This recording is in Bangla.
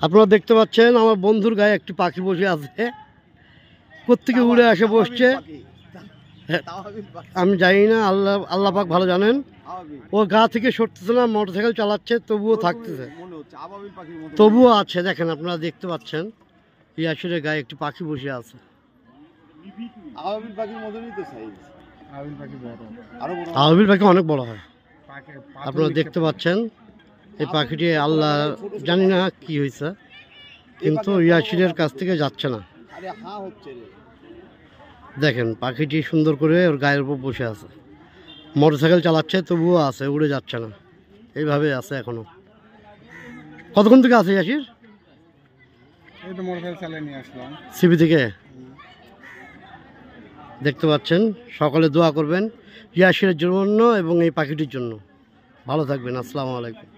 আপনারা দেখতে পাচ্ছেন আমার বন্ধুর গায়ে একটি পাখি বসে আছে, কোত্থেকে উড়ে আসে বসছে আমি জানি না, আল্লাহ পাক ভালো জানেন। ও গা থেকে সরতেছে না, মোটরসাইকেল চালাচ্ছে তবুও থাকতেছে, তবুও আছে। দেখেন আপনারা দেখতে পাচ্ছেন ইয়াসিরের গায়ে একটি পাখি বসে আছে। আবাবিল পাখি অনেক বড় হয়, আপনারা দেখতে পাচ্ছেন। এই পাখিটি আল্লাহ জানি না কি হয়েছে, কিন্তু ইয়াসিরের কাছ থেকে যাচ্ছে না। দেখেন পাখিটি সুন্দর করে ওর গায়ের উপর বসে আছে, মোটরসাইকেল চালাচ্ছে তবুও আছে, উড়ে যাচ্ছে না, এইভাবে আছে এখনো। কতক্ষণ থেকে আছে ইয়াসির? এই তো মোটরসাইকেল চালিয়ে নিয়ে আসলাম সিবি থেকে। দেখতে পাচ্ছেন, সকালে দোয়া করবেন ইয়াসিরের জন্য এবং এই পাখিটির জন্য। ভালো থাকবেন, আসসালামু আলাইকুম।